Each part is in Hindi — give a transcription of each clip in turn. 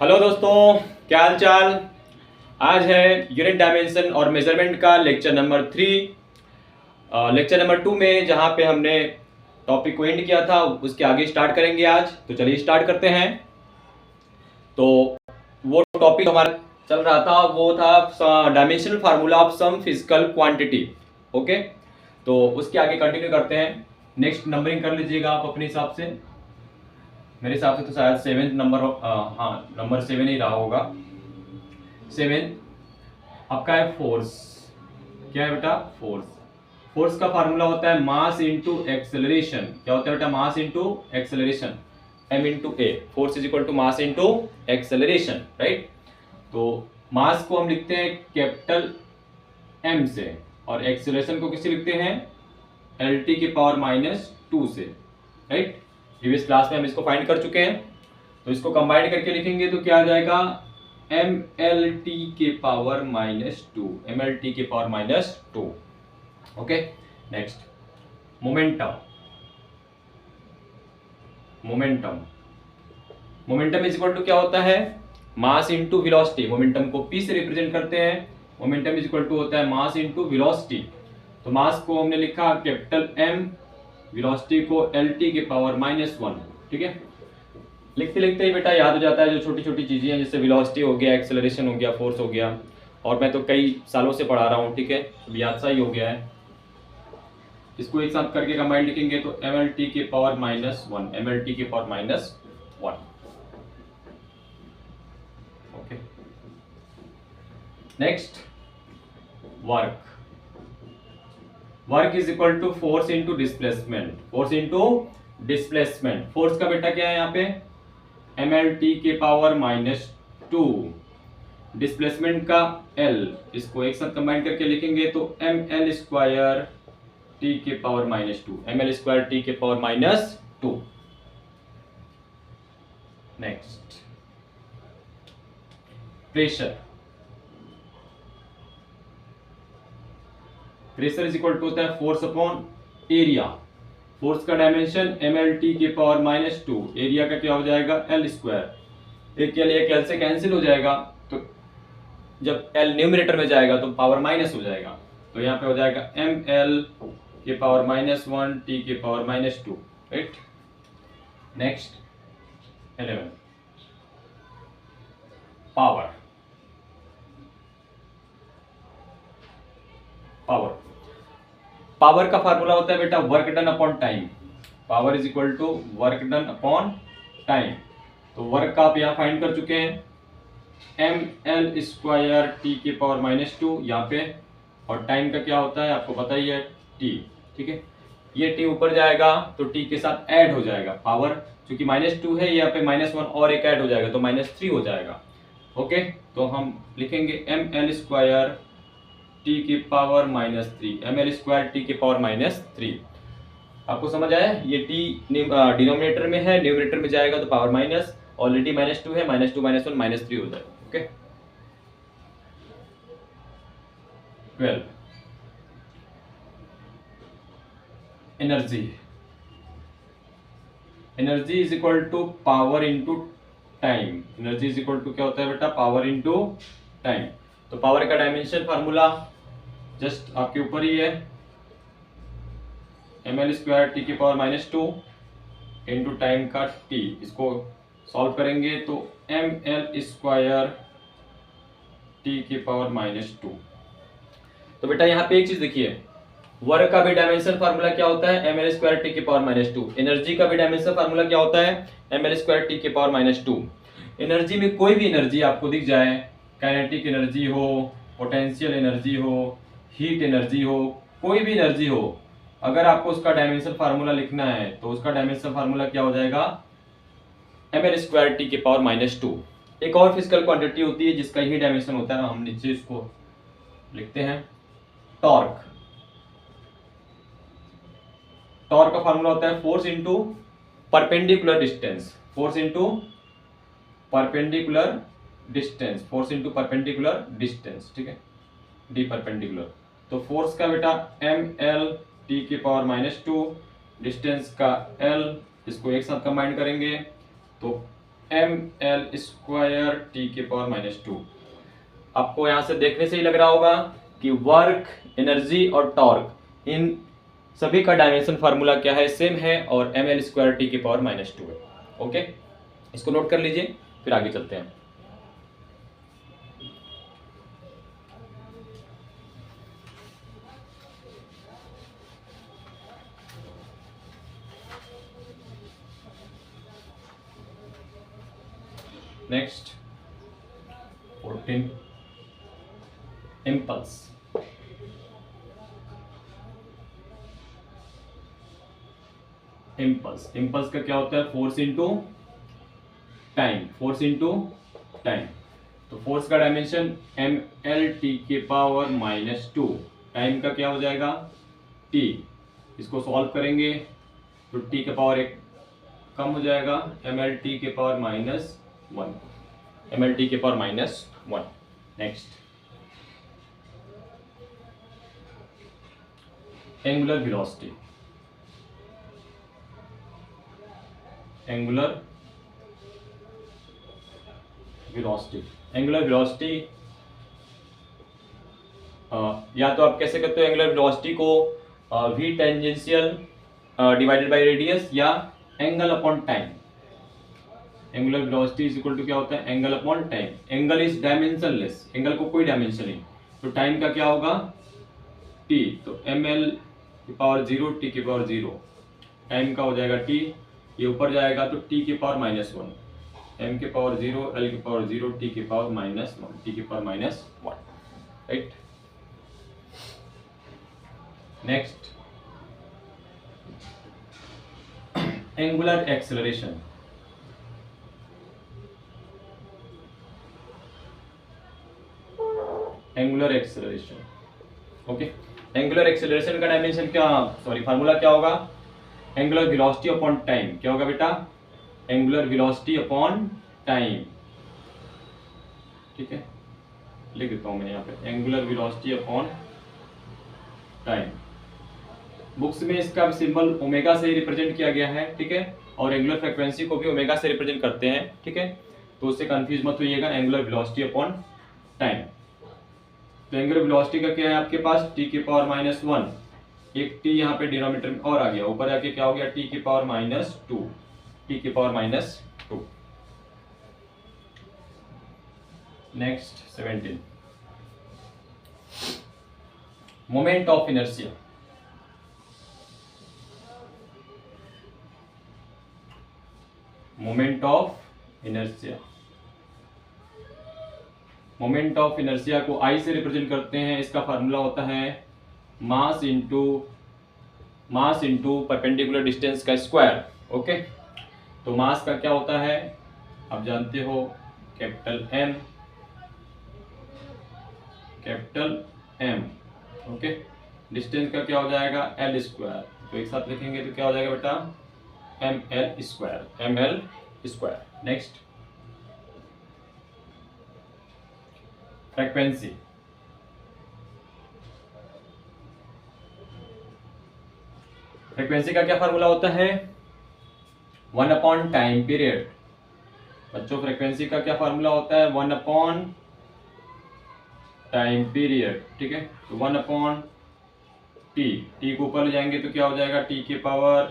हेलो दोस्तों, क्या हाल चाल। आज है यूनिट डायमेंशन और मेजरमेंट का लेक्चर नंबर 3। लेक्चर नंबर 2 में जहाँ पे हमने टॉपिक को एंड किया था उसके आगे स्टार्ट करेंगे आज। तो चलिए स्टार्ट करते हैं। तो वो टॉपिक हमारा चल रहा था, वो था dimensional formula of some physical quantity. Okay, तो उसके आगे कंटिन्यू करते हैं। नेक्स्ट नंबरिंग कर लीजिएगा आप अपने हिसाब से। मेरे हिसाब से तो शायद 7 नंबर, हाँ नंबर 7 ही रहा होगा। 7 आपका है फोर्स। क्या है बेटा? फोर्स। फोर्स का फार्मूला होता है मास इनटू एक्सेलरेशन। क्या होता है बेटा? Mass into acceleration, m into A. Force is equal to mass into acceleration, right. तो मास को हम लिखते हैं कैपिटल M से और एक्सेलरेशन को किससे लिखते हैं? LT की पावर -2 से, राइट। प्रीवियस क्लास में हम इसको फाइंड कर चुके हैं। तो इसको कंबाइन करके लिखेंगे तो क्या आ जाएगा? MLT के पावर -2, MLT के power -2। Okay, next momentum. Momentum momentum is equal to क्या होता है? Mass into velocity. मोमेंटम को P से रिप्रेजेंट करते हैं। मोमेंटम इज इक्वल टू होता है मास इनटू वेलोसिटी। तो मास को हमने लिखा कैपिटल M, वेलोसिटी को LT के पावर -1। ठीक है, लिखते लिखते ही बेटा याद हो जाता है जो छोटी छोटी चीजें हैं, जैसे वेलोसिटी हो गया, एक्सेलरेशन हो गया, फोर्स हो गया। और मैं तो कई सालों से पढ़ा रहा हूँ, ठीक है, याद सा ही हो गया है। इसको एक साथ करके कंबाइन लिखेंगे तो MLT के पावर -1, MLT के power -1। Okay, next work. Work is equal to force into displacement. Force into displacement. Force का बेटा क्या है यहाँ पे? MLT के पावर -2। डिस्प्लेसमेंट का L, इसको एक साथ कंबाइन करके लिखेंगे तो ML स्क्वायर T के पावर -2, ML स्क्वायर T के power -2। Next pressure. Pressure is equal to होता है फोर्स अपॉन एरिया। फोर्स का डायमेंशन MLT के पावर -2, एरिया का क्या हो जाएगा? L square. एक के लिए एक L से कैंसिल हो जाएगा, तो जब L न्यूमरेटर में जाएगा तो पावर माइनस हो जाएगा। तो यहाँ पे हो जाएगा ML के पावर -1 T के power -2, right. Next 11 power. Power power का फार्मूला होता है बेटा work done upon time. Power is equal to work done upon time. तो वर्क का आप यहाँ फाइंड कर चुके हैं, ML स्क्वायर T के पावर -2 यहाँ पे। और टाइम का क्या होता है आपको पता ही है, T। ठीक है, ये T ऊपर जाएगा तो T के साथ ऐड हो जाएगा पावर, क्योंकि -2 है, यहाँ पे -1 और एक ऐड हो जाएगा तो -3 हो जाएगा। ओके, तो हम लिखेंगे ML स्क्वायर T की पावर -3, ML स्क्वायर T की पावर -3। आपको समझ आया? ये T डिनोमिनेटर में है, न्यूमरेटर में जाएगा तो पावर माइनस, ऑलरेडी -2 है, -2 -1 -3 हो जाएगा। Okay, 12 energy. Energy is equal to power into time. Energy is equal to क्या होता है बेटा? Power into time. तो पावर का डायमेंशन फार्मूला जस्ट आपके ऊपर ही है, ML स्क्वायर T की पावर -2 इंटू टाइम का T। इसको सॉल्व करेंगे तो ML स्क्वायर T की पावर -2। तो बेटा यहाँ पे एक चीज देखिए, वर्क का भी डायमेंशन फार्मूला क्या होता है? ML स्क्वायर T की पावर -2। एनर्जी का भी डायमेंशन फार्मूला क्या होता है? ML स्क्वायर T की पावर -2। एनर्जी में कोई भी एनर्जी आपको दिख जाए, काइनेटिक एनर्जी हो, पोटेंशियल एनर्जी हो, हीट एनर्जी हो, कोई भी एनर्जी हो, अगर आपको उसका डायमेंशन फार्मूला लिखना है तो उसका डायमेंशन फार्मूला क्या हो जाएगा? ML स्क्वायर T की पावर -2। एक और फिजिकल क्वांटिटी होती है जिसका ही डायमेंशन होता है, हम नीचे इसको लिखते हैं, टॉर्क। टॉर्क का फार्मूला होता है force into perpendicular distance. Force into perpendicular distance, force into perpendicular distance, ठीक है, डी परपेंडिकुलर। तो फोर्स का बेटा ML T की पावर -2, डिस्टेंस का L, इसको एक साथ कंबाइन करेंगे तो ml²T⁻²। आपको यहाँ से देखने से ही लग रहा होगा कि वर्क, एनर्जी और टॉर्क, इन सभी का डायमेंशन फार्मूला क्या है, सेम है और ml²T⁻²है। ओके, इसको नोट कर लीजिए, फिर आगे चलते हैं। Next 14, impulse. इम्पल्स का क्या होता है, force into time, force into time. तो फोर्स का डायमेंशन ml², टाइम का क्या हो जाएगा t। इसको सॉल्व करेंगे तो t⁻1 कम हो जाएगा, ml⁻1। Next angular velocity. Angular velocity या तो आप कैसे करते हो एंगुलर वेलोसिटी को, v tangential divided by radius या angle upon time. Angular velocity is equal to क्या होता है, angle upon time. Angle is dimensionless, angle को कोई डायमेंशन नहीं, तो टाइम का क्या होगा t, तो ml⁻0 t⁻0, टाइम का हो जाएगा t, ये ऊपर जाएगा तो t⁻1, m⁻0 l⁻0 t⁻1, right. Next angular acceleration. Angular acceleration, okay. Angular acceleration का डायमेंशन क्या, फार्मूला क्या होगा, एंगुलर वेलोसिटी अपॉन टाइम। क्या होगा बेटा, एंगुलर वेलोसिटी अपॉन टाइम, ठीक है, लिख देता हूं मैं यहाँ पे, angular velocity upon time. Books में इसका सिंबल ओमेगा से रिप्रेजेंट किया गया है, ठीक है, और एंगुलर फ्रीक्वेंसी को भी ओमेगा से रिप्रेजेंट करते हैं, ठीक है, तो उससे कंफ्यूज मत होइएगा, एंगुलर वेलोसिटी अपॉन टाइम। तो एंगुलर वेलोसिटी का क्या है आपके पास, t⁻1, एक t यहाँ पे डिनोमिनेटर में और आ गया, ऊपर जाके क्या हो गया t⁻2। Next 17, moment of inertia. Moment of inertia को I से रिप्रेजेंट करते हैं। इसका फार्मूला होता है मास इंटू परपेंडिकुलर डिस्टेंस का स्क्वायर, ओके। तो मास का क्या होता है आप जानते हो, कैपिटल M, ओके। डिस्टेंस का क्या हो जाएगा l², तो एक साथ लिखेंगे तो क्या हो जाएगा बेटा ml²। Next frequency. फ्रीक्वेंसी का क्या फार्मूला होता है, 1 टाइम पीरियड। बच्चों फ्रीक्वेंसी का क्या फार्मूला होता है, 1 टाइम पीरियड, ठीक है। तो 1/t, t को ऊपर ले जाएंगे तो क्या हो जाएगा t⁻1।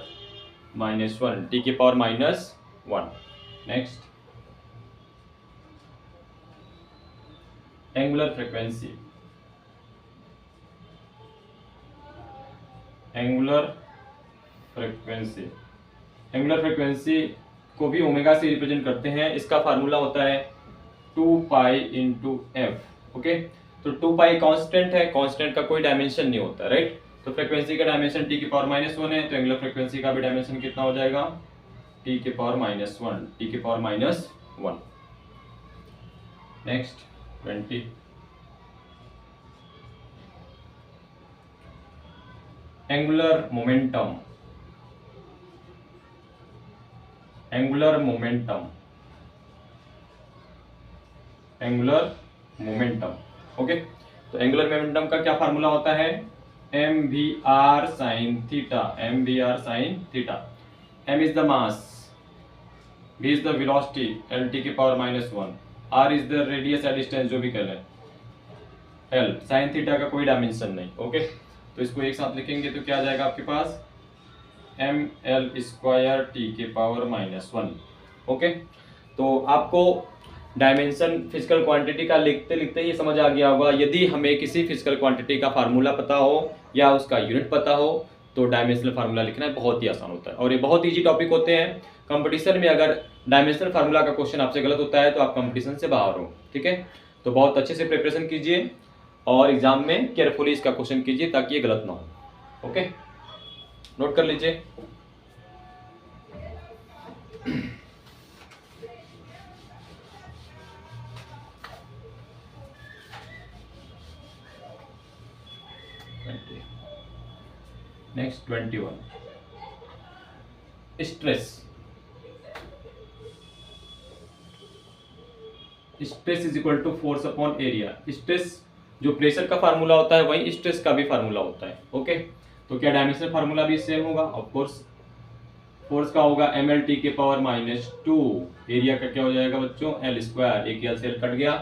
Next angular frequency. Angular frequency को भी ओमेगा से रिप्रेजेंट करते हैं। इसका फार्मूला होता है 2π/f, ओके। तो 2π कांस्टेंट है, कांस्टेंट का कोई डायमेंशन नहीं होता, राइट। तो फ्रीक्वेंसी का डायमेंशन t⁻1 है, तो एंगुलर फ्रीक्वेंसी का भी डायमेंशन कितना हो जाएगा t⁻1। Next 20, angular momentum. Okay. तो एंगुलर मोमेंटम का क्या फार्मूला होता है, mvr sin थीटा। m is the mass, v is the velocity L T के power -1, r is the radius या डिस्टेंस जो भी कह लें, l साइन थीटा का कोई डायमेंशन नहीं। ओके, तो इसको एक साथ लिखेंगे तो क्या आ जाएगा आपके पास ml² t के पावर -1। ओके, तो आपको डायमेंशन फिजिकल क्वांटिटी का लिखते लिखते ही समझ आ गया होगा। यदि हमें किसी फिजिकल क्वांटिटी का फार्मूला पता हो या उसका यूनिट पता हो तो डायमेंशनल फार्मूला लिखना बहुत ही आसान होता है और ये बहुत ईजी टॉपिक होते हैं। कंपटीशन में अगर डायमेंशनल फार्मूला का क्वेश्चन आपसे गलत होता है तो आप कंपटीशन से बाहर हो। ठीक है, तो बहुत अच्छे से प्रिपरेशन कीजिए और एग्जाम में केयरफुली इसका क्वेश्चन कीजिए ताकि ये गलत ना हो। ओके, नोट कर लीजिए। Next 21, stress. Stress is equal to force upon area. Stress जो प्रेशर का फार्मूला होता है वही स्ट्रेस का भी फार्मूला होता है। ओके, तो क्या डायमेंशनल फार्मूला भी सेम होगा? Of course. फोर्स का होगा ml t के पावर -2, एरिया का क्या हो जाएगा बच्चों l², एक l से l कट गया,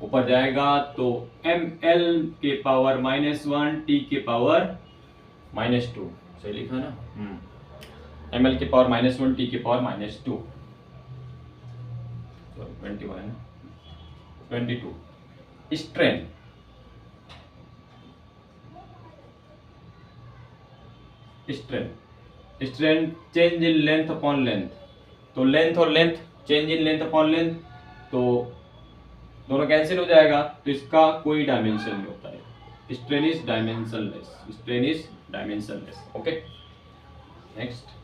ऊपर जाएगा तो ml के पावर -1 t के पावर -2, सही लिखा ना? ml के पावर -1 t के power -2, 22। Strain, strain change in length upon length, तो लेंथ और length change in length upon length, तो दोनों कैंसिल हो जाएगा, तो इसका कोई डायमेंशन नहीं होता है। Strain is dimensionless, strain is dimensionless. Okay, next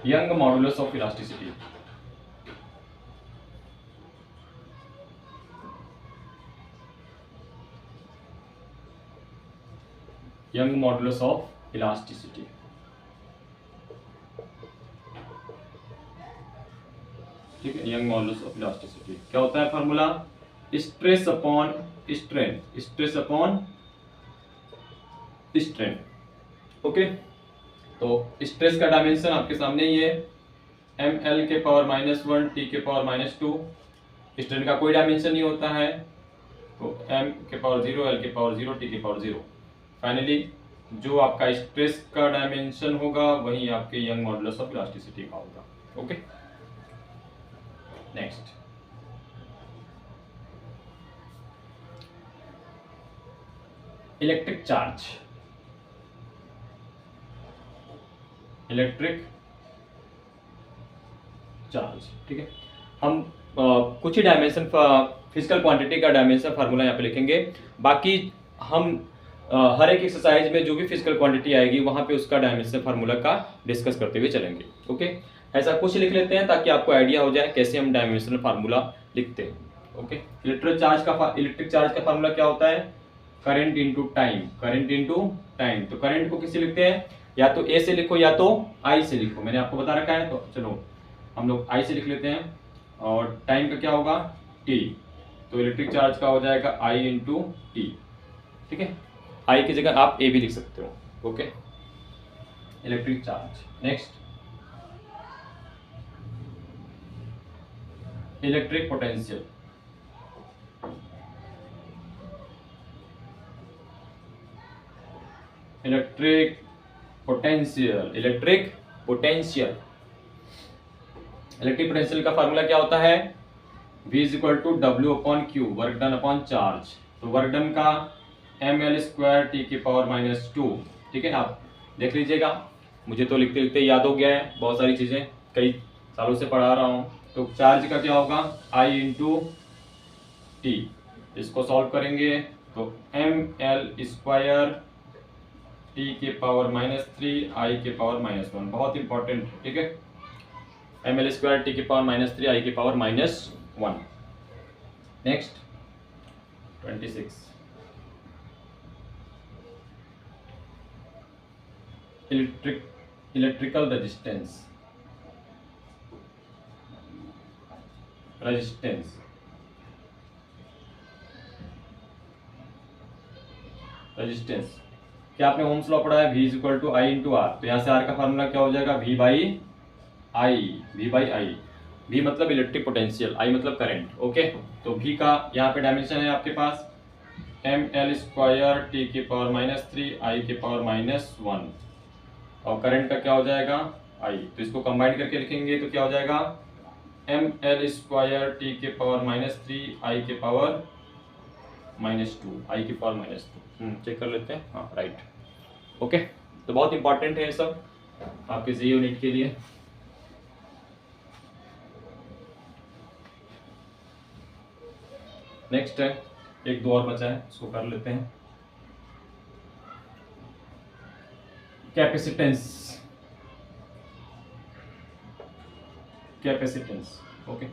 young modulus of elasticity. Young modulus of elasticity, ठीक है। यंग मॉडुलस ऑफ इलास्टिसिटी क्या होता है formula? Stress upon strain, stress upon strain. Okay, तो स्ट्रेस का डायमेंशन आपके सामने ही है, ml के पावर -1 t के पावर -2। स्ट्रेन का कोई डायमेंशन नहीं होता है, तो m के पावर 0, l के पावर 0, t के पावर 0। फाइनली जो आपका स्ट्रेस का डायमेंशन होगा वही आपके यंग मॉडुलस ऑफ इलास्टिसिटी का होगा। Okay, next electric charge. Electric charge, ठीक है। हम कुछ ही डायमेंशन फिजिकल क्वांटिटी का डायमेंशन फार्मूला यहाँ पे लिखेंगे, बाकी हम हर एक एक्सरसाइज में जो भी फिजिकल क्वांटिटी आएगी वहाँ पे उसका डायमेंशन फार्मूला का डिस्कस करते हुए चलेंगे। ओके, ऐसा कुछ लिख लेते हैं ताकि आपको आइडिया हो जाए कैसे हम डायमेंशनल फार्मूला लिखते हैं। ओके, इलेक्ट्रिक चार्ज का फार्मूला क्या होता है? Current into time, current into time. तो करंट को किससे लिखते हैं? या तो ए से लिखो या तो आई से लिखो, मैंने आपको बता रखा है, तो चलो हम लोग आई से लिख लेते हैं। और टाइम का क्या होगा? टी, तो इलेक्ट्रिक चार्ज का हो जाएगा आई इंटू टी, ठीक है। आई की जगह आप ए भी लिख सकते हो। Okay, electric charge. Next electric potential. Electric potential, electric potential. Electric potential का फार्मूला क्या होता है? V is equal to W upon Q, work done upon charge. तो वर्क डन का ml² t के पावर -2, ठीक है। आप देख लीजिएगा, मुझे तो लिखते लिखते याद हो गया है, बहुत सारी चीज़ें कई सालों से पढ़ा रहा हूँ। तो चार्ज का क्या होगा? I into T. इसको सॉल्व करेंगे तो ml² t के पावर -3 i के पावर -1, बहुत इंपॉर्टेंट, ठीक है। ml² t के पावर -3 i के power -1। Next 26 electrical resistance. Resistance क्या आपने ओम्स लॉ पढ़ा है, V is equal to I into R. तो यहाँ से आर का फार्मूला क्या हो जाएगा, V बाई आई। V मतलब इलेक्ट्रिक पोटेंशियल, I मतलब करंट। ओके, तो V का यहाँ पे डायमेंशन है आपके पास ml स्क्वायर टी के पावर -3 I के पावर -1, और करंट का क्या हो जाएगा I। तो इसको कंबाइन करके लिखेंगे तो क्या हो जाएगा ml स्क्वायर टी के पावर -3 I के पावर -2 चेक कर लेते हैं। हाँ राइट, ओके। तो बहुत इंपॉर्टेंट है ये सब आपके जी यूनिट के लिए। नेक्स्ट है, एक दो और बचा है, इसको कर लेते हैं। Capacitance, okay.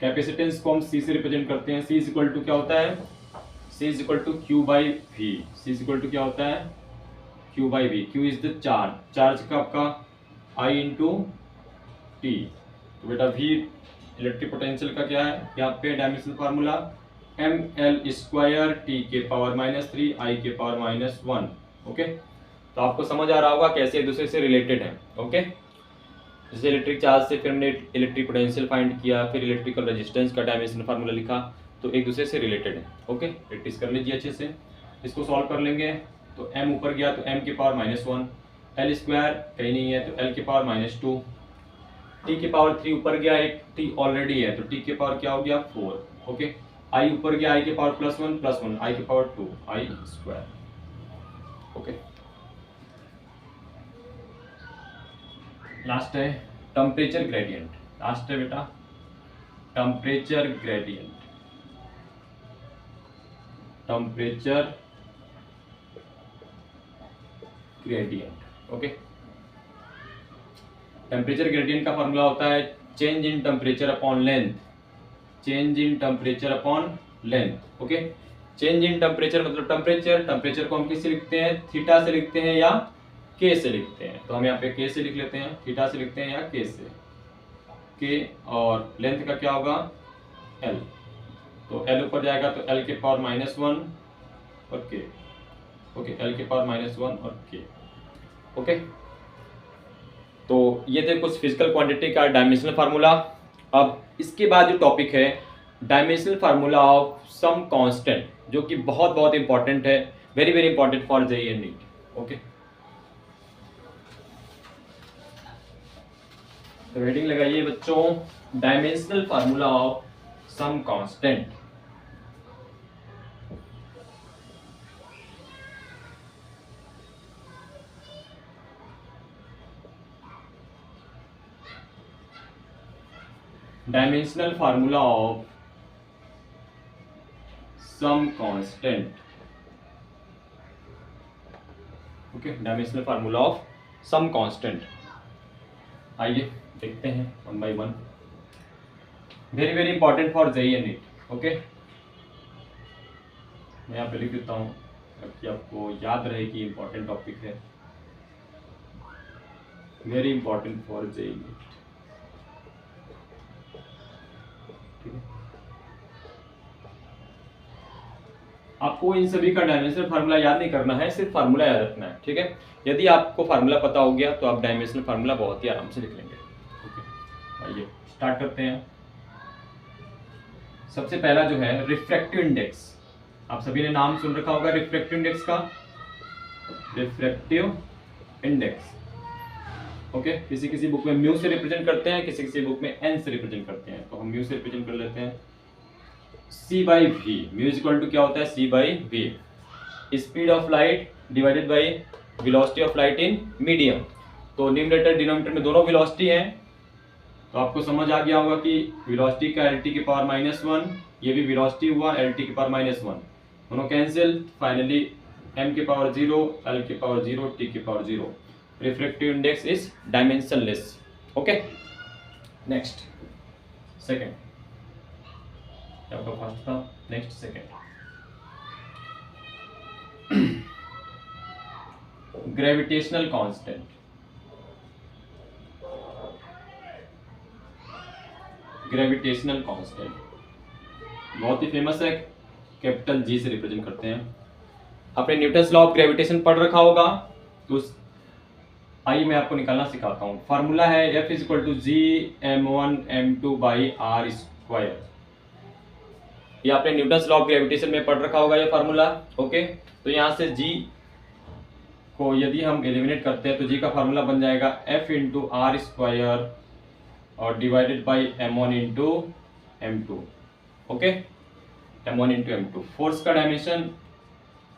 कैपेसिटेंस को हम सी से रिप्रेजेंट करते हैं। सी इज इक्वल टू क्या होता है, C is equal to Q by V. C is equal to क्या होता है, Q by V. Q is the charge, charge का आपका आई इंटू टी। तो बेटा वी इलेक्ट्रिक पोटेंशियल का क्या है, यहाँ पे dimensional formula M L square T के पावर -3 आई के पावर -1। ओके, तो आपको समझ आ रहा होगा कैसे एक दूसरे से रिलेटेड है। ओके, जैसे इलेक्ट्रिक चार्ज से फिर हमने इलेक्ट्रिक पोटेंशियल फाइंड किया, फिर इलेक्ट्रिकल रेजिस्टेंस का डायमेंशनल फार्मूला लिखा, तो एक दूसरे से रिलेटेड है। ओके, प्रैक्टिस कर लीजिए अच्छे से। इसको सॉल्व कर लेंगे तो m ऊपर गया तो m के पावर -1, l स्क्वायर कहीं नहीं है तो l के पावर -2, t के पावर 3 ऊपर गया, एक t ऑलरेडी है तो t के पावर क्या हो गया 4। ओके, i ऊपर गया, i के पावर +1 i के power 2 i square. Okay, last है टेम्परेचर ग्रेडियंट। लास्ट है बेटा temperature gradient. Temperature gradient, okay. Temperature gradient का फॉर्मूला होता है change in temperature upon length. Change in temperature upon length. Okay, change in temperature मतलब टेम्परेचर को हम किससे लिखते हैं, थीटा से लिखते हैं या के से लिखते हैं। तो हम यहाँ पे के से लिख लेते हैं, थीटा से लिखते हैं या के से। के और लेंथ का क्या होगा एल, तो एल ऊपर जाएगा तो एल के पावर -1 और के। ओके, एल के पावर -1 और के। ओके, तो ये थे कुछ फिजिकल क्वांटिटी का डायमेंशनल फार्मूला। अब इसके बाद जो टॉपिक है dimensional formula of some constant, जो कि बहुत बहुत इंपॉर्टेंट है, very very important for JEE and NEET. Okay, तो हेडिंग लगाइए बच्चों, dimensional formula of some constant. Dimensional formula of some constant. Okay, dimensional formula of some constant. आइए देखते हैं one by one. Very very important for JEE and NEET. Okay, मैं यहाँ पे लिख देता हूँ ताकि आपको याद रहे कि इंपॉर्टेंट टॉपिक है, very important for JEE NEET. आपको इन सभी का डायमेंशनल फार्मूला याद नहीं करना है, सिर्फ फार्मूला याद रखना है। ठीक है, यदि आपको फार्मूला पता हो गया तो आप डायमेंशनल फार्मूला बहुत ही आराम से लिख लेंगे। ओके, आइए स्टार्ट करते हैं। सबसे पहला जो है रिफ्रैक्टिव इंडेक्स। आप सभी ने नाम सुन रखा होगा रिफ्रैक्टिव इंडेक्स का, रिफ्रैक्टिव इंडेक्स। ओके, किसी किसी बुक में म्यू से रिप्रेजेंट करते हैं, किसी किसी बुक में एन से रिप्रेजेंट करते हैं, तो हम म्यू से रिप्रेजेंट कर लेते हैं। c by V, mu is equal to क्या होता है c by V, speed of light divided by velocity of light in medium. तो न्यूमरेटर डिनोमिनेटर में दोनों वेलोसिटी हैं, तो आपको समझ आ गया होगा कि वेलोसिटी का lt के पावर -1, ये भी वेलोसिटी हुआ lt के पावर -1, दोनों कैंसिल, फाइनली m के पावर 0, l के पावर 0, t के power 0। Refractive index is dimensionless. Okay, next second, आपका फर्स्ट था, next second. Gravitational constant. Gravitational constant बहुत ही फेमस है, कैपिटल जी से रिप्रेजेंट करते हैं। आपने न्यूटन्स लॉ ऑफ ग्रेविटेशन पढ़ रखा होगा, तो आइए मैं आपको निकालना सिखाता हूँ। फार्मूला है F equal to G m1 m2 by R square. ये आपने न्यूटन्स लॉ ऑफ ग्रेविटेशन में पढ़ रखा होगा ये फार्मूला। ओके, तो यहाँ से जी को यदि हम एलिमिनेट करते हैं तो जी का फार्मूला बन जाएगा F इंटू आर स्क्वायर और divided by m1 into m2। Okay, m1 into m2। Force का डायमेंशन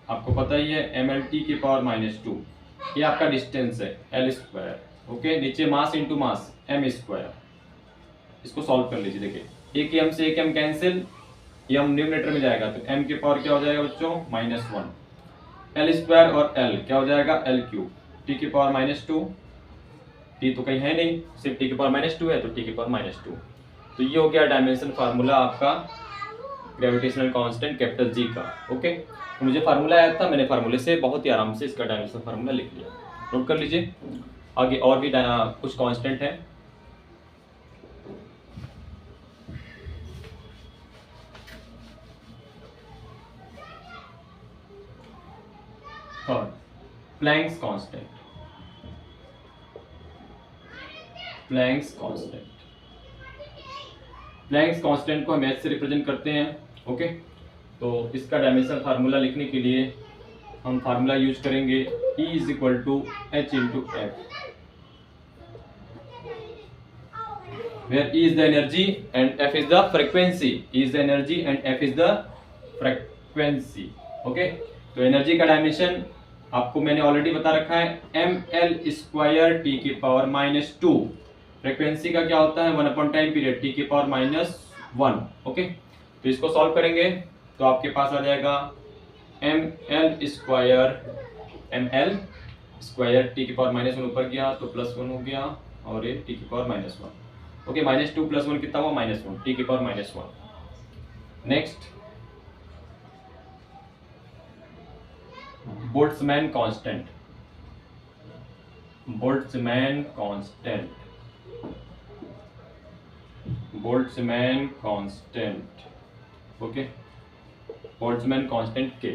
आपको पता ही है, mlt की पावर -2। ये आपका डिस्टेंस है l स्क्वायर। ओके, नीचे mass into mass m square. इसको सॉल्व कर लीजिए। देखिए एक m से एक m कैंसिल, ये हम न्यूमरेटर में जाएगा तो m की पावर क्या हो जाएगा बच्चों -1। l स्क्वायर और l क्या हो जाएगा l क्यूब। t की पावर -2, t तो कहीं है नहीं, सिर्फ t की पावर -2 है तो t की पावर -2। तो ये हो गया डायमेंशन फार्मूला आपका ग्रेविटेशनल कांस्टेंट कैपिटल G का। ओके, तो मुझे फार्मूला आया था, मैंने फार्मूले से बहुत ही आराम से इसका डायमेंशन फार्मूला लिख लिया। नोट कर लीजिए। आगे और भी कुछ कांस्टेंट है। Planck's constant. Planck's constant, Planck's constant को हम h से रिप्रेजेंट करते हैं। ओके, तो इसका डायमेंशन फार्मूला लिखने के लिए हम फार्मूला यूज करेंगे E is equal to h into F, where E is the energy and F is the frequency. E is the energy and F is the frequency. Okay, तो एनर्जी का डायमेंशन आपको मैंने ऑलरेडी बता रखा है, ml स्क्वायर t की पावर -2। फ्रीक्वेंसी का क्या होता है 1 अपॉन टाइम पीरियड t की पावर -1। ओके, तो इसको सॉल्व करेंगे तो आपके पास आ जाएगा ml स्क्वायर t की पावर -1 ऊपर गया तो +1 हो गया और ये t की पावर -1। ओके, -2 + 1 कितना हुआ -1, t की power -1। Next Boltzmann constant. Boltzmann constant, Boltzmann constant. Okay, Boltzmann constant के,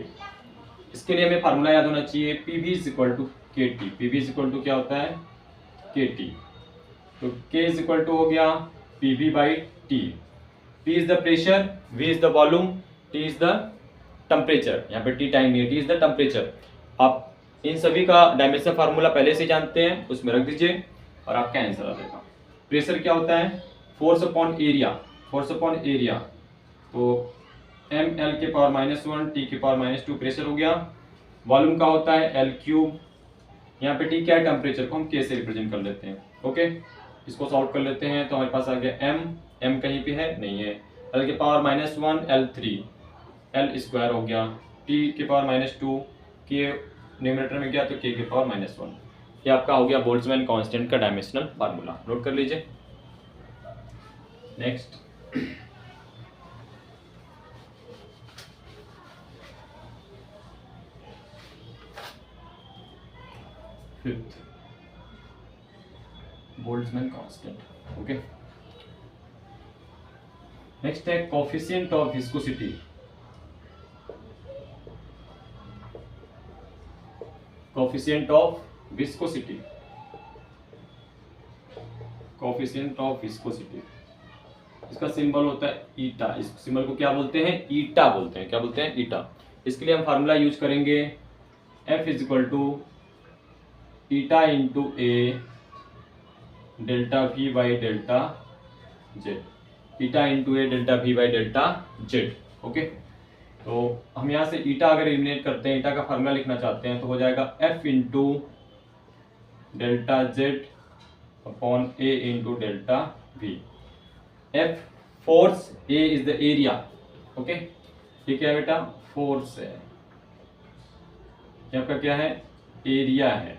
इसके लिए हमें फार्मूला याद होना चाहिए Pv is equal to KT। Pv is equal to क्या होता है KT, तो K इज इक्वल टू हो गया Pv by T। P is the pressure, V is the volume, T is the temperature. यहाँ पे T टाइम नहीं है, T इज द टेम्परेचर। आप इन सभी का डायमेंशन फार्मूला पहले से जानते हैं, उसमें रख दीजिए और आपका आंसर आ जाएगा। प्रेशर क्या होता है force upon area, force upon area, तो ml के पावर -1 t के पावर -2 प्रेशर हो गया। वॉल्यूम का होता है l क्यूब, यहाँ पे t क्या है टेम्परेचर को हम k से रिप्रेजेंट कर लेते हैं। ओके, इसको सॉल्व कर लेते हैं तो हमारे पास आ गया m कहीं पे है नहीं है, l के पावर -1 l3, l स्क्वायर हो गया, t के पावर -2 के न्यूमरेटर में गया तो k के पावर -1। ये आपका हो गया बोल्ट्जमैन कांस्टेंट का डायमेंशनल फार्मूला। नोट कर लीजिए। Next fifth Boltzmann constant. Okay, next है coefficient of viscosity. Coefficient of viscosity, coefficient of viscosity, इसका सिंबल होता है ईटा। इस सिंबल को क्या बोलते हैं ईटा बोलते हैं। क्या बोलते हैं ईटा। इसके लिए हम फार्मूला यूज करेंगे F is equal to eta into A delta V by delta Z. Eta into A delta V by delta Z. Okay, तो हम यहाँ से ईटा अगर एलिमिनेट करते हैं, ईटा का फार्मूला लिखना चाहते हैं तो हो जाएगा F into delta Z upon A into delta V। F force, A is the area. Okay, ये क्या है बेटा फोर्स है, ये आपका क्या है एरिया है।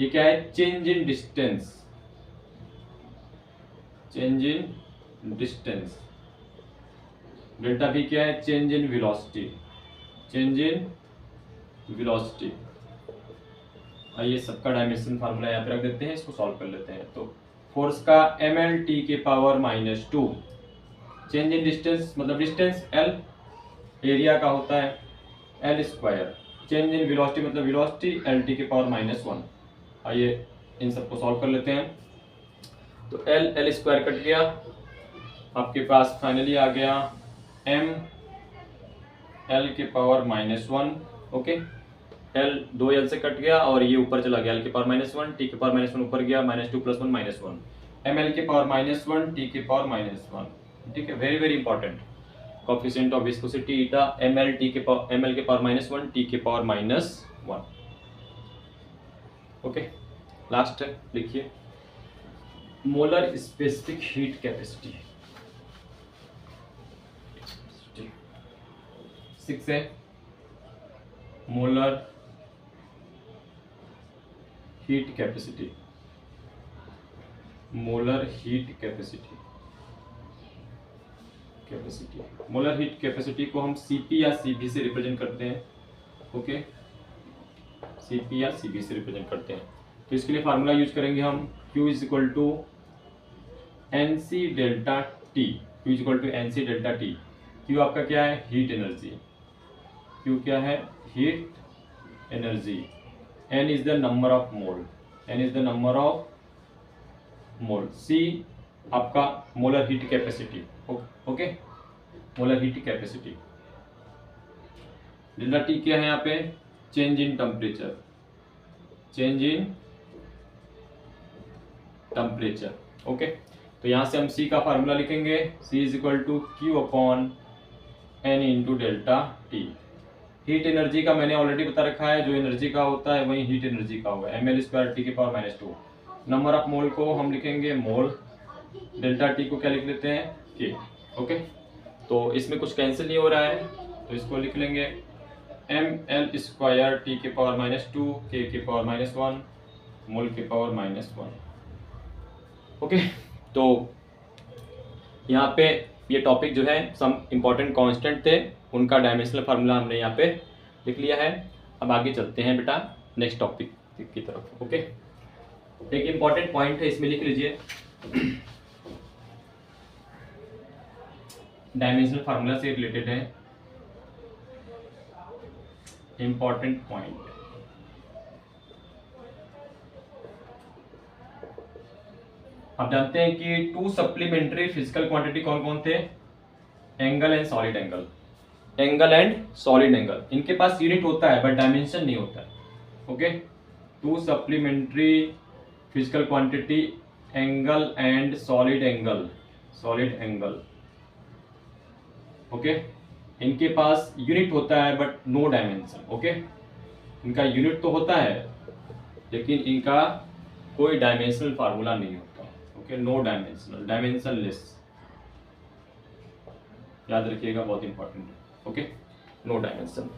ये क्या है change in distance, change in distance. Delta V क्या है change in velocity, change in velocity. आइए सबका डायमेंशन फार्मूला यहाँ पे रख देते हैं, इसको सॉल्व कर लेते हैं। तो फोर्स का ml t के पावर -2, चेंज इन डिस्टेंस मतलब डिस्टेंस l, एरिया का होता है l square, change in velocity मतलब वेलोसिटी एल टी के पावर -1। आइए इन सबको सॉल्व कर लेते हैं। तो एल एल स्क्वायर कट गया, आपके पास फाइनली आ गया m l के पावर -1। ओके, l 2l से कट गया और ये ऊपर चला गया, l के पावर -1, t के पावर -1 ऊपर गया, -2 + 1 -1, ml के पावर -1, t के पावर -1। ठीक है, very very important. Coefficient of viscosity eta ml के पावर -1, t के पावर -1। ओके, लास्ट लिखिए मोलर स्पेसिफिक हीट कैपेसिटी 6 है। Molar heat capacity, molar heat capacity molar heat capacity को हम Cp या Cv से रिप्रेजेंट करते हैं। ओके, Cp या Cv से रिप्रेजेंट करते हैं। तो इसके लिए फार्मूला यूज करेंगे हम Q = NC delta T। Q = NC delta T। Q आपका क्या है? Heat energy. Q क्या है? Heat energy. N is the number of mole, N is the number of mole. C आपका molar heat capacity. Okay, molar heat capacity. Delta T क्या है यहाँ पे? Change in temperature, change in temperature. Okay, तो यहाँ से हम C का फार्मूला लिखेंगे, C = Q/N × delta T। Heat energy का मैंने ऑलरेडी बता रखा है, जो एनर्जी का होता है वही हीट एनर्जी का होगा, ml² t के पावर -2। नंबर ऑफ मोल को हम लिखेंगे मोल, डेल्टा T को क्या लिख लेते हैं? K। ओके, तो इसमें कुछ कैंसिल नहीं हो रहा है, तो इसको लिख लेंगे ml² t के पावर -2, K के पावर -1, मोल के पावर -1। ओके, तो यहाँ पे ये टॉपिक जो है सम इम्पोर्टेंट कांस्टेंट थे, उनका डायमेंशनल फार्मूला हमने यहाँ पे लिख लिया है। अब आगे चलते हैं बेटा नेक्स्ट टॉपिक की तरफ। ओके, एक इम्पॉर्टेंट पॉइंट है, इसमें लिख लीजिए डायमेंशनल फार्मूला से रिलेटेड है, इम्पॉर्टेंट पॉइंट। आप जानते हैं कि 2 सप्लीमेंट्री फिजिकल क्वांटिटी कौन कौन थे? Angle and solid angle, angle and solid angle. इनके पास यूनिट होता है बट डायमेंशन नहीं होता है। Okay, 2 supplementary physical quantity angle and solid angle, solid angle. Okay, इनके पास यूनिट होता है बट नो डायमेंशन। ओके, इनका यूनिट तो होता है लेकिन इनका कोई डायमेंशनल फार्मूला नहीं होता। ओके, नो डायमेंशनल, डायमेंशनलेस, याद रखिएगा, बहुत इंपॉर्टेंट है। Okay, no dimension.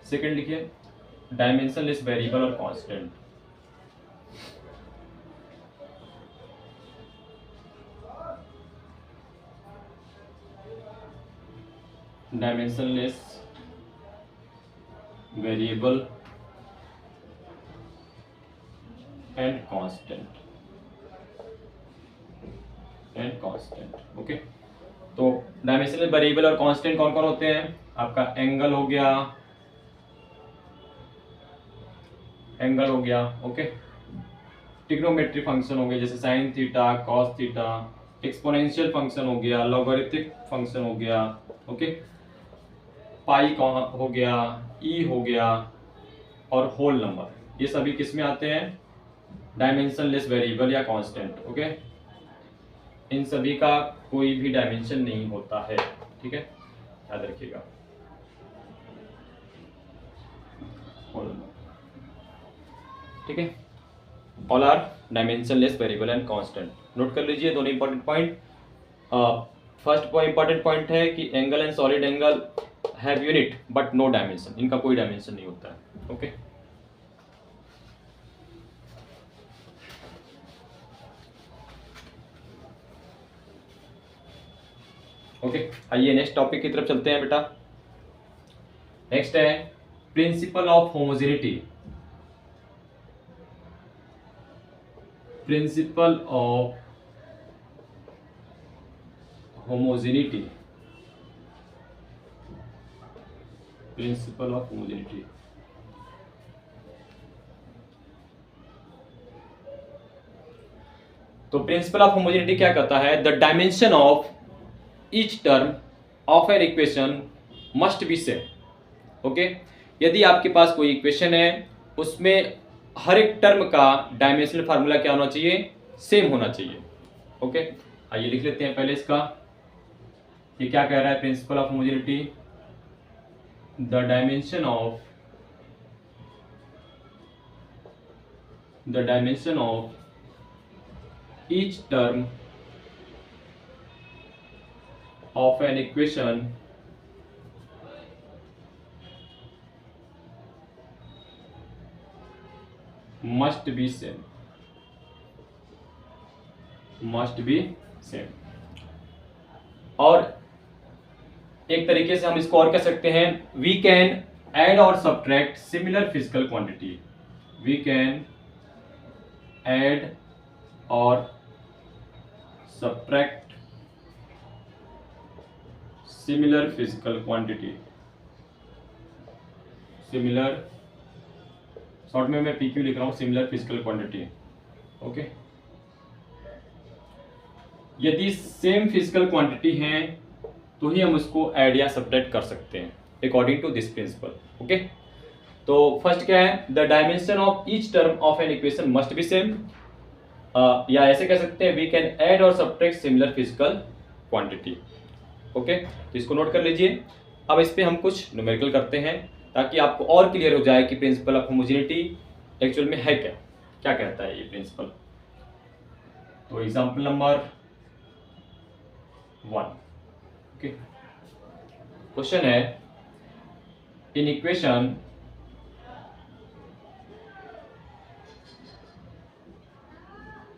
सेकंड लिखिए डायमेंशनलेस वेरिएबल और constant. Dimensionless variable and constant, okay, तो डायमेंशनल वेरिएबल और कांस्टेंट कौन कौन होते हैं? आपका एंगल हो गया, एंगल हो गया। ओके, ट्रिग्नोमेट्री फंक्शन हो गया जैसे sine theta, cos theta, exponential function हो गया, लॉगरिथमिक फंक्शन हो गया। ओके, पाई हो गया, ई हो गया और होल नंबर, ये सभी किस में आते हैं? डायमेंशनलेस वेरिएबल या कांस्टेंट। ओके, इन सभी का कोई भी डायमेंशन नहीं होता है। ठीक है, याद रखिएगा। ठीक है, all are dimensionless variable and constant. Note कर लीजिए दोनों important point. First important point है कि angle and solid angle have unit but no dimension, इनका कोई डायमेंशन नहीं होता है। ओके, ओके, आइए नेक्स्ट टॉपिक की तरफ चलते हैं बेटा। नेक्स्ट है principle of homogeneity. Principle of homogeneity, principle of homogeneity. तो प्रिंसिपल ऑफ होमोजेनिटी क्या कहता है? The dimension of each term of an equation must be same. Okay, यदि आपके पास कोई इक्वेशन है उसमें हर एक टर्म का डायमेंशनल फार्मूला क्या होना चाहिए? सेम होना चाहिए। ओके, आइए लिख लेते हैं पहले इसका। ये क्या कह रहा है? Principle of homogeneity, the dimension of each term of an equation must be same। और एक तरीके से हम इसको और कह सकते हैं, वी कैन ऐड और subtract similar physical quantity. We can add और subtract similar physical quantity। Similar, short में मैं PQ लिख रहा हूं, सिमिलर फिजिकल क्वांटिटी। ओके, यदि सेम फिजिकल क्वांटिटी है तो ही हम उसको ऐड या सब्ट्रैक्ट कर सकते हैं according to this principle. Okay, तो फर्स्ट क्या है? The dimension of each term of an equation must be same, या ऐसे कह सकते हैं वी कैन ऐड और subtract similar physical quantity. Okay, तो इसको नोट कर लीजिए। अब इस पे हम कुछ न्यूमेरिकल करते हैं ताकि आपको और क्लियर हो जाए कि प्रिंसिपल ऑफ होमोजेनिटी एक्चुअल में है क्या, क्या कहता है ये प्रिंसिपल। तो एग्जांपल नंबर 1। ओके, क्वेश्चन है, in equation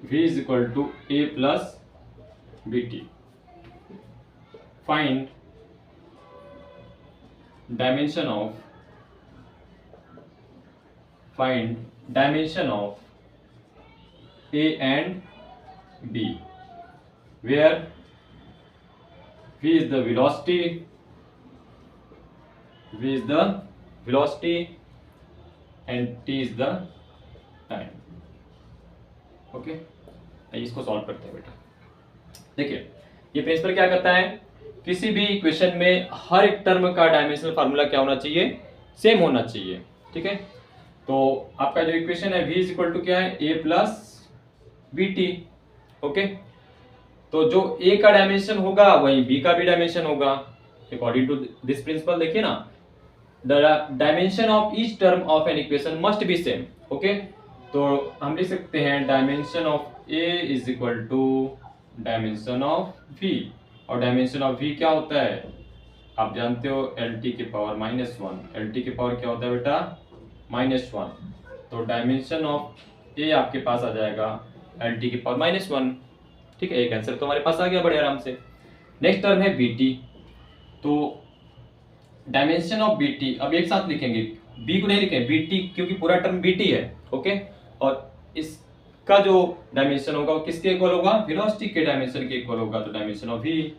V is equal to A plus BT, find dimension of A and B, where V is the velocity and T is the time। Okay, इसको सॉल्व करते हैं बेटा। देखिए, ये प्रिंसिपल क्या कहता है? किसी भी इक्वेशन में हर एक टर्म का डायमेंशनल फार्मूला क्या होना चाहिए? सेम होना चाहिए। ठीक है, तो आपका जो इक्वेशन है V इज इक्वल टू क्या है? A plus BT। ओके, तो जो A का डायमेंशन होगा वही B का भी डायमेंशन होगा अकॉर्डिंग टू दिस प्रिंसिपल। देखिए ना, the dimension of each term of an equation must be same. Okay, तो हम लिख सकते हैं dimension of A is equal to dimension of V, और डायमेंशन ऑफ V क्या होता है? आप जानते हो LT के पावर -1। LT के पावर क्या होता है बेटा? -1। तो डायमेंशन ऑफ A आपके पास आ जाएगा LT के पावर -1। ठीक है, एक आंसर तो हमारे पास आ गया बड़े आराम से। नेक्स्ट टर्म है BT, तो डायमेंशन ऑफ BT अब एक साथ लिखेंगे, B को नहीं लिखेंगे, BT, क्योंकि पूरा टर्म BT है। ओके, और इसका जो डायमेंशन होगा वो किसके इक्वल होगा? वेलोसिटी के डायमेंशन के इक्वल होगा, तो डायमेंशन ऑफ V,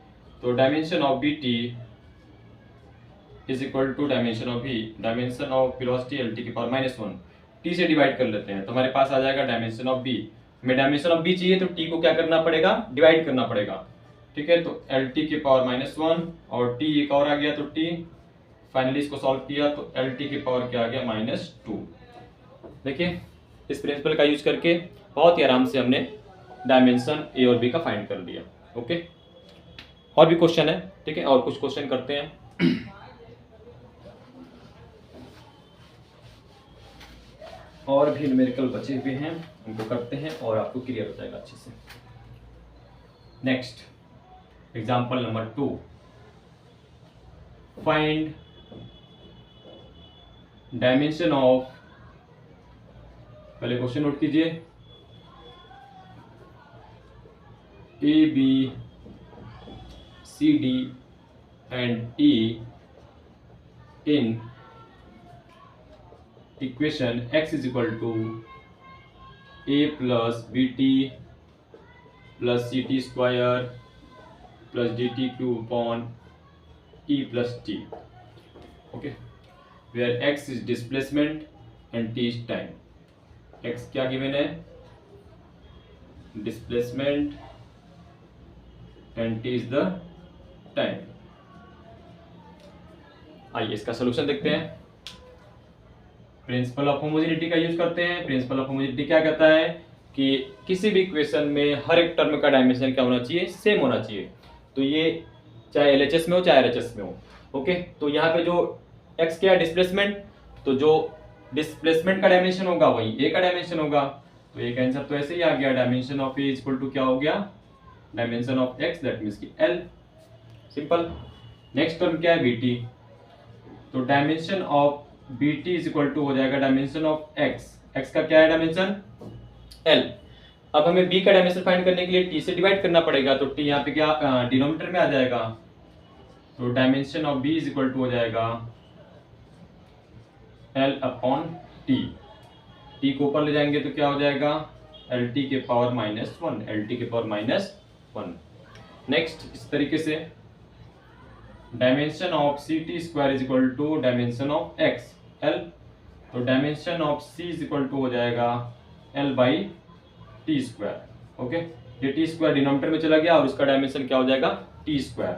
तो dimension of BT is equal to dimension of V, dimension of velocity LT की पावर -1, T से डिवाइड कर लेते हैं तो हमारे पास आ जाएगा डायमेंशन ऑफ B। हमें डायमेंशन ऑफ B चाहिए तो T को क्या करना पड़ेगा? डिवाइड करना पड़ेगा। ठीक है, तो LT की पावर -1 और T एक और आ गया तो T, फाइनली इसको सॉल्व किया तो LT की पावर क्या आ गया? -2। देखिए, इस प्रिंसिपल का यूज करके बहुत ही आराम से हमने डायमेंशन A और B का फाइंड कर लिया। ओके, और भी क्वेश्चन है। ठीक है, और कुछ क्वेश्चन करते हैं। और भी न्यूमेरिकल बचे हुए हैं, उनको करते हैं और आपको क्लियर हो जाएगा अच्छे से। Next example number 2, find dimension of, पहले क्वेश्चन नोट कीजिए, A, B, C, D and E in equation x is equal to A plus BT plus CT square plus DT cube upon E plus T। Okay, where X is displacement and T is time. X क्या गिवन है, displacement and T is the time. आइए इसका सोल्यूशन देखते हैं। प्रिंसिपल ऑफ होमोजेनिटी का यूज करते हैं। प्रिंसिपल ऑफ होमोजेनिटी क्या कहता है कि किसी भी इक्वेशन में हर एक टर्म का डायमेंशन क्या होना चाहिए, सेम होना चाहिए। तो ये चाहे एलएचएस में हो चाहे आरएचएस में हो। ओके, तो यहाँ पे जो एक्स क्या है डिस्प्लेसमेंट, तो जो डिस्प्लेसमेंट का डायमेंशन होगा वही ए का डायमेंशन होगा। तो एक आंसर तो ऐसे ही आ गया, dimension of A equal to क्या हो गया, dimension of X, that means की एल। सिंपल। नेक्स्ट टर्म क्या है बीटी, तो dimension of BT is equal to हो जाएगा डायमेंशन ऑफ एक्स। एक्स का क्या है डायमेंशन, एल। अब हमें बी का डायमेंशन फाइंड करने के लिए टी से डिवाइड करना पड़ेगा, तो टी यहाँ पे क्या डिनोमिनेटर में आ जाएगा। तो dimension of B is equal to हो जाएगा एल अपॉन टी। टी को ऊपर ले जाएंगे तो क्या हो जाएगा, एल टी के पावर -1, एल टी के पावर -1। नेक्स्ट इस तरीके से dimension of C T square is equal to dimension of X, L. तो dimension of C is equal to हो जाएगा L by T square. Okay, ये टी स्क्वायर डिनोमिनेटर में चला गया और उसका डायमेंशन क्या हो जाएगा, टी स्क्वायर।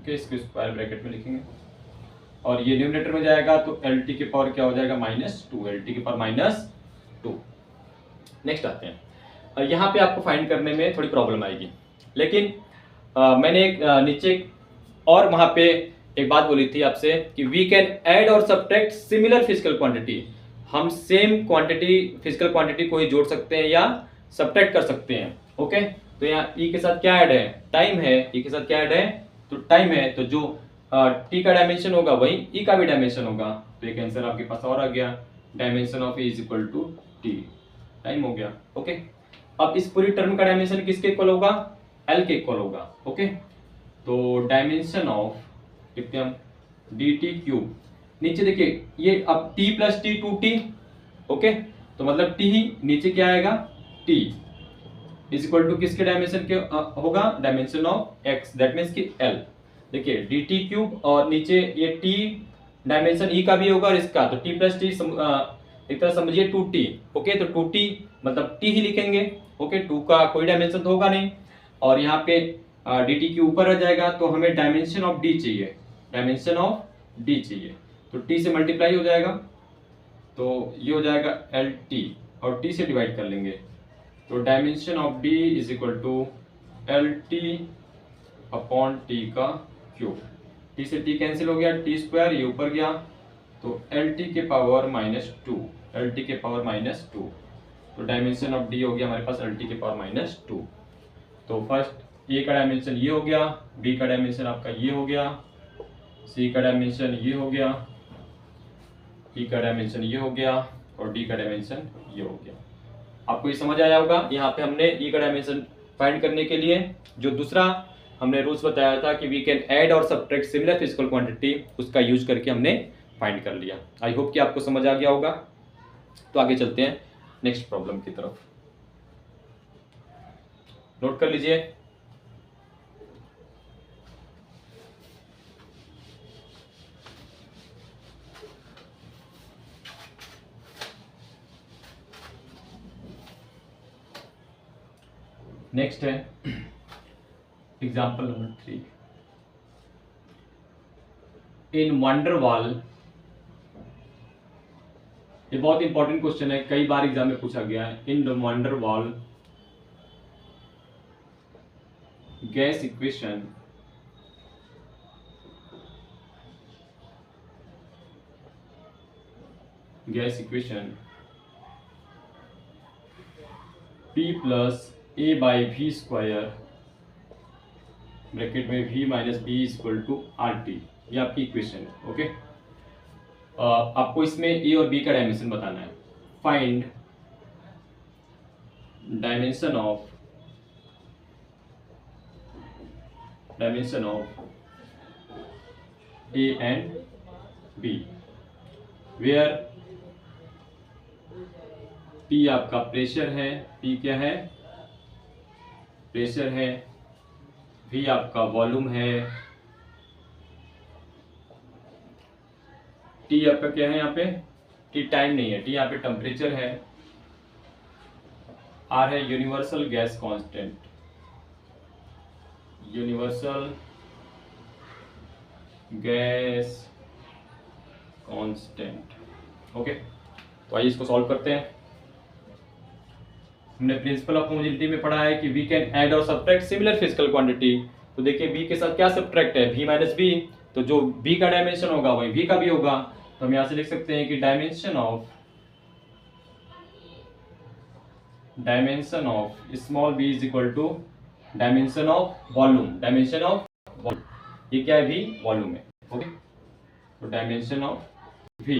ओके, इसको स्क्वायर ब्रैकेट में लिखेंगे और ये न्यूमरेटर में जाएगा तो एल टी के पावर क्या हो जाएगा, -2, एल टी के पावर -2। नेक्स्ट आते हैं, यहाँ पे आपको फाइंड करने में थोड़ी प्रॉब्लम आएगी, लेकिन मैंने एक नीचे और वहां पे एक बात बोली थी आपसे कि वी कैन ऐड और सब्ट्रैक्ट सिमिलर फिजिकल क्वांटिटी। हम सेम क्वांटिटी फिजिकल क्वांटिटी को ही जोड़ सकते हैं या सब्ट्रैक्ट कर सकते हैं। ओके, तो यहाँ ई के साथ क्या ऐड है, टाइम है। ई के साथ क्या ऐड है, तो टाइम है। तो जो टी का डायमेंशन होगा वही ई का भी डायमेंशन होगा। तो एक आंसर आपके पास और आ गया, dimension of A is equal to T, time हो गया। ओके, अब इस पूरी टर्म का डायमेंशन किसके इक्वल होगा, एल के इक्वल होगा। ओके, तो डायमेंशन ऑफ लिखते हैं हम डी टी क्यूब। नीचे देखिए ये अब T plus T 2t। Okay, तो मतलब टी ही नीचे क्या आएगा, टी इज इक्वल टू किसके डायमेंशन के होगा, dimension of X, that means की एल। देखिए डी टी क्यूब और नीचे ये टी डायमेंशन ई का भी होगा और इसका, तो टी प्लस टी एक तरह समझिए 2t। ओके, तो 2t मतलब टी ही लिखेंगे। ओके, 2 का कोई डायमेंशन तो होगा नहीं और यहाँ पे डी टी के ऊपर आ जाएगा, तो हमें डायमेंशन ऑफ डी चाहिए, डायमेंशन ऑफ डी चाहिए। तो टी से मल्टीप्लाई हो जाएगा, तो ये हो जाएगा एल टी और टी से डिवाइड कर लेंगे। तो dimension of D is equal to L T upon T का क्यूब। टी से टी कैंसिल हो गया, टी स्क्वायर ये ऊपर गया, तो एल टी के पावर -2, एल टी के पावर -2। तो डायमेंशन ऑफ डी हो गया हमारे पास एल टी के पावर -2। तो फर्स्ट ए का डायमेंशन ये हो गया, बी का डायमेंशन आपका ये हो गया, सी का डायमेंशन ये हो गया, ई का डायमेंशन ये हो गया और डी का डायमेंशन ये हो गया। आपको ये समझ आया होगा। यहाँ पे हमने ई का डायमेंशन फाइंड करने के लिए जो दूसरा हमने रूल्स बताया था कि वी कैन ऐड और सब्ट्रैक्ट सिमिलर फिजिकल क्वांटिटी, उसका यूज करके हमने फाइंड कर लिया। आई होप कि आपको समझ आ गया होगा। तो आगे चलते हैं नेक्स्ट प्रॉब्लम की तरफ। नोट कर लीजिए, नेक्स्ट है एग्जाम्पल नंबर 3। इन वंडरवॉल, ये बहुत इंपॉर्टेंट क्वेश्चन है, कई बार एग्जाम में पूछा गया है। In the van der Waals gas equation P plus A by V square bracket में v minus B is equal to R T, ये आपकी इक्वेशन है। ओके, आपको इसमें ए और बी का डायमेंशन बताना है। Find dimension of A and B, where P आपका प्रेशर है, P क्या है, प्रेशर है, V आपका वॉल्यूम है, टी आपका क्या है यहाँ पे, टी टाइम नहीं है, टी यहाँ पे टेम्परेचर है, आर है universal gas constant, universal gas constant. Okay, तो आइए इसको सॉल्व करते हैं। हमने प्रिंसिपल ऑफ होमोजेनिटी में पढ़ा है कि वी कैन ऐड और सब्ट्रैक्ट सिमिलर फिजिकल क्वांटिटी। तो देखिए v के साथ क्या सब्ट्रैक्ट है, v माइनस बी, तो जो v का डायमेंशन होगा वही v का भी होगा। तो हम यहाँ से लिख सकते हैं कि dimension of small b is equal to dimension of volume, dimension of volume, ये क्या है, v वॉल्यूम है। ओके, तो dimension of v,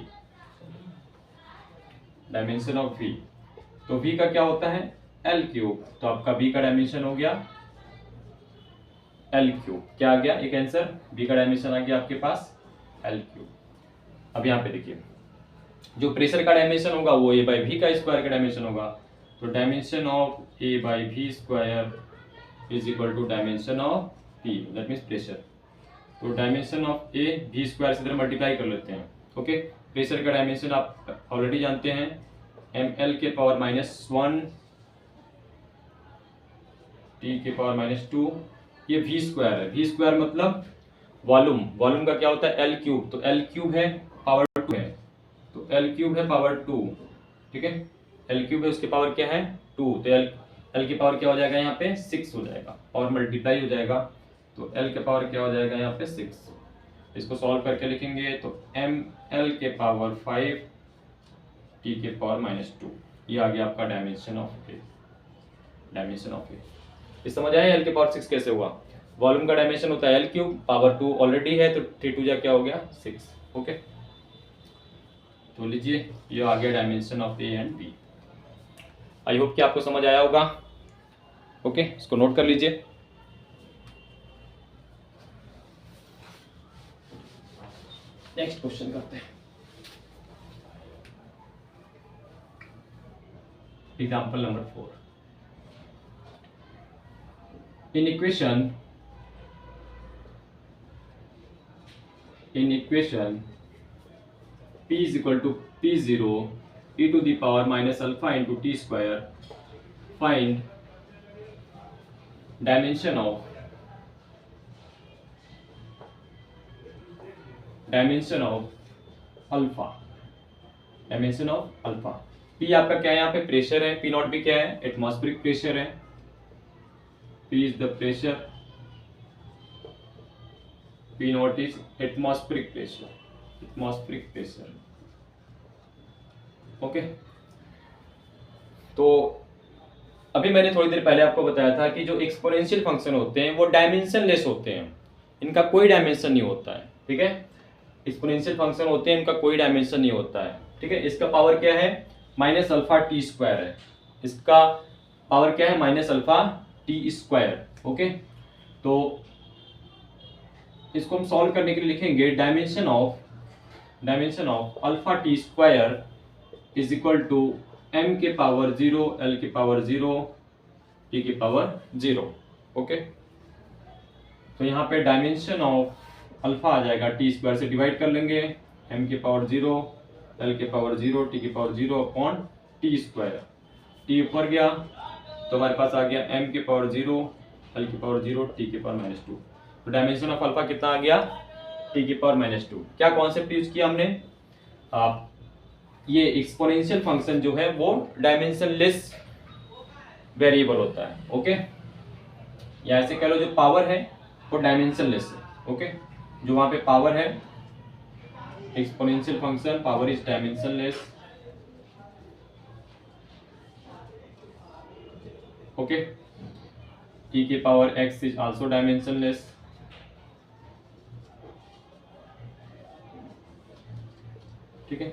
dimension of v, तो v का क्या होता है l क्यूब, तो आपका v का डायमेंशन हो गया l क्यूब। क्या आ गया एक आंसर, v का डायमेंशन आ गया आपके पास l क्यूब। अब यहाँ पे देखिए जो प्रेशर का डायमेंशन होगा वो a बाई वी का स्क्वायर का डायमेंशन होगा, तो dimension of a by V square is equal to dimension of p, that means pressure. तो dimension of a V square से इधर मल्टीप्लाई कर लेते हैं। ओके, प्रेशर का डायमेंशन आप ऑलरेडी जानते हैं, ml के पावर -1 t के पावर -2, ये वी स्क्वायर है, वी स्क्वायर मतलब वॉल्यूम, वॉल्यूम का क्या होता है एल क्यूब, तो एल क्यूब है पावर 2 है, तो एल क्यूब है पावर 2, ठीक है, एल क्यूब है उसके पावर क्या है 2, तो एल की पावर क्या हो जाएगा यहाँ पे 6 हो जाएगा, और मल्टीप्लाई हो जाएगा, तो एल के पावर क्या हो जाएगा यहाँ पे 6। इसको सॉल्व करके लिखेंगे तो एम एल के पावर 5 टी के पावर -2, ये आ गया आपका dimension of A, dimension of A. ये समझ आया एल के पावर 6 कैसे हुआ, वॉल्यूम का डायमेंशन होता है एल क्यूब, पावर 2 ऑलरेडी है तो 3 2 जा क्या हो गया 6। ओके, तो लीजिए ये आ गया dimension of A and B. I hope कि आपको समझ आया होगा। ओके, इसको नोट कर लीजिए। नेक्स्ट क्वेश्चन करते हैं। Example number 4, in equation p is equal to p0 e to the power minus alpha into t square, find dimension of alpha, dimension of alpha. p आपका क्या है यहाँ पे प्रेशर है, p नॉट भी क्या है एटमॉस्फेरिक प्रेशर है, P is the pressure, P naught is atmospheric pressure, atmospheric pressure। Okay, तो अभी मैंने थोड़ी देर पहले आपको बताया था कि जो एक्सपोनेंशियल फंक्शन होते हैं वो डायमेंशनलेस होते हैं, इनका कोई डायमेंशन नहीं होता है, ठीक है। एक्सपोनेंशियल फंक्शन होते हैं इनका कोई डायमेंशन नहीं होता है, ठीक है। इसका पावर क्या है -α t² है, इसका पावर क्या है -α t²। ओके, तो इसको हम सॉल्व करने के लिए लिखेंगे dimension of α t² is equal to m के पावर 0 l के पावर 0 t के पावर 0। ओके, तो यहाँ पे डायमेंशन ऑफ अल्फा आ जाएगा t² से डिवाइड कर लेंगे, m के पावर 0 l के पावर 0 t के पावर 0 अपॉन t², t ऊपर गया तो हमारे पास आ गया m के पावर 0 l के पावर 0 t के पावर -2। तो डायमेंशन ऑफ अल्फा कितना आ गया t के पावर -2। क्या कॉन्सेप्ट यूज किया हमने, ये एक्सपोनेंशियल फंक्शन जो है वो डायमेंशनलेस वेरिएबल होता है। ओके, या ऐसे कह लो जो पावर है वो डायमेंशनलेस है। ओके, जो वहां पे पावर है exponential function power is dimensionless. Okay, e के power x is also dimensionless. ठीक है,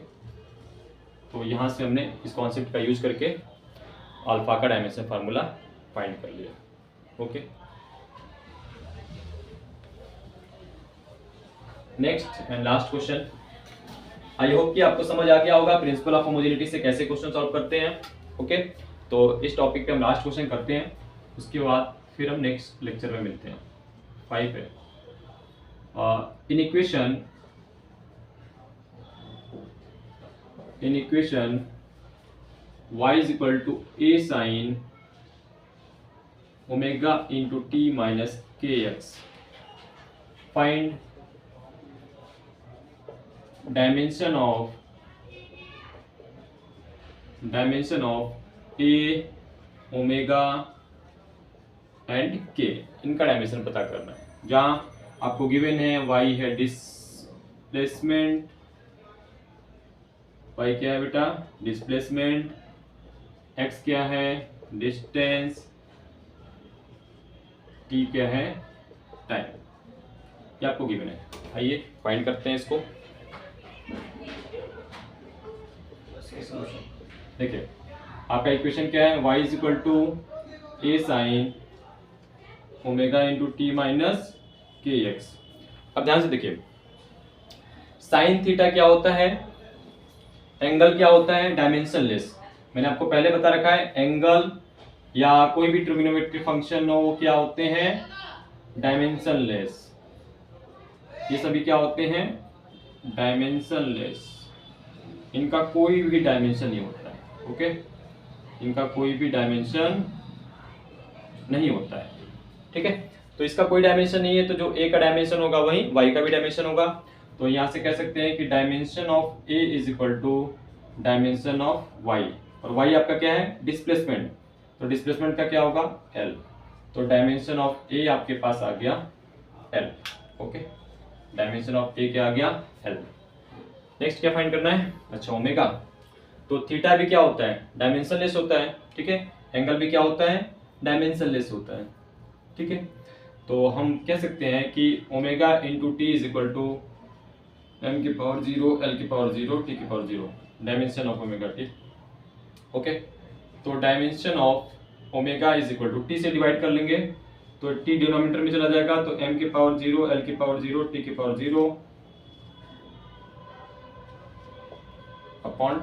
तो यहां से हमने इस कॉन्सेप्ट का यूज करके अल्फा का डायमेंशन फार्मूला फाइंड कर लिया। Okay, next and last question. I hope कि आपको समझ आ गया होगा प्रिंसिपल ऑफ होमोजेनिटी से कैसे क्वेश्चन सॉल्व करते हैं। ओके, तो इस टॉपिक पे हम लास्ट क्वेश्चन करते हैं, उसके बाद फिर हम नेक्स्ट लेक्चर में मिलते हैं। 5 है in equation in equation y is equal to a sine omega into T minus K X, find dimension of a omega and K, इनका डायमेंशन पता करना है। जहां आपको गिवन है y है डिस्प्लेसमेंट, y क्या है बेटा डिस्प्लेसमेंट, x क्या है डिस्टेंस, t क्या है टाइम, ये आपको गिवन है। आइए फाइंड करते हैं इसको। देखिए आपका इक्वेशन क्या है, y is equal to a sine omega into T minus K X. अब ध्यान से देखिए, साइन थीटा क्या होता है, एंगल क्या होता है डायमेंशनलेस। मैंने आपको पहले बता रखा है एंगल या कोई भी ट्रिग्नोमेट्रिक फंक्शन हो वो क्या होते हैं डायमेंशनलेस। ये सभी क्या होते हैं डायमेंशनलेस, इनका कोई भी डायमेंशन नहीं होता है। ओके, इनका कोई भी डायमेंशन नहीं होता है। ठीक है, तो इसका कोई डायमेंशन नहीं है, तो जो a का डायमेंशन होगा वही y का भी डायमेंशन होगा। तो यहाँ से कह सकते हैं कि dimension of a is equal to dimension of y, और y आपका क्या है डिस्प्लेसमेंट, तो डिस्प्लेसमेंट का क्या होगा l, तो डायमेंशन ऑफ a आपके पास आ गया l। Okay, dimension of a क्या आ गया l। नेक्स्ट क्या फाइंड करना है, अच्छा ओमेगा, तो थीटा भी क्या होता है डायमेंशनलेस होता है। ठीक है, एंगल भी क्या होता है डायमेंशनलेस होता है। ठीक है, तो हम कह सकते हैं कि omega into T is equal to M की पावर 0 एल की पावर 0 टी की power 0, dimension of omega T. Okay, तो dimension of omega is equal to T से डिवाइड कर लेंगे तो टी डिनोमिनेटर में चला जाएगा, तो एम की पावर 0 एल की पावर 0 टी की पावर 0 अपॉन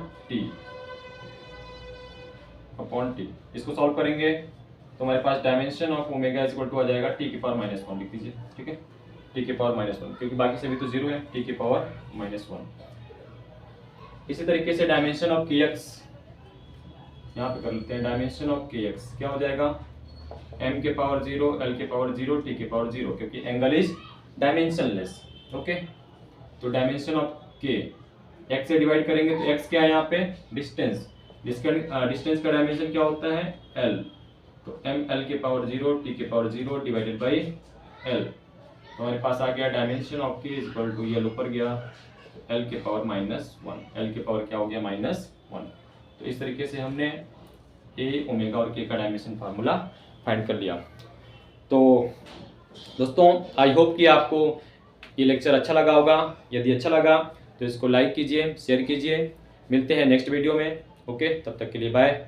टी। इसको सॉल्व करेंगे तो हमारे पास dimension of omega is equal to आ जाएगा टी की पावर -1 लिख दीजिए। ठीक है, टी की पावर -1, क्योंकि बाकी सभी तो 0 है, टी की पावर -1। इसी तरीके से डायमेंशन ऑफ के एक्स यहाँ पे कर लेते हैं, डायमेंशन ऑफ के एक्स क्या हो जाएगा m के पावर 0 l के पावर 0 t के पावर 0, क्योंकि एंगल इज डायमेंशनलेस। ओके, तो डायमेंशन ऑफ k x से डिवाइड करेंगे तो x क्या है यहाँ पे डिस्टेंस, डिस्टेंस का डायमेंशन क्या होता है l, तो m l के पावर 0 t के पावर 0 डिवाइडेड बाई l, तो हमारे पास आ गया dimension of k is equal to, ये ऊपर गया l के पावर -1, l के पावर क्या हो गया -1। तो इस तरीके से हमने a ओमेगा और k का डायमेंशन फार्मूला फाइंड कर लिया। तो दोस्तों आई होप कि आपको ये लेक्चर अच्छा लगा होगा। यदि अच्छा लगा तो इसको लाइक कीजिए, शेयर कीजिए। मिलते हैं नेक्स्ट वीडियो में। ओके, तब तक के लिए बाय।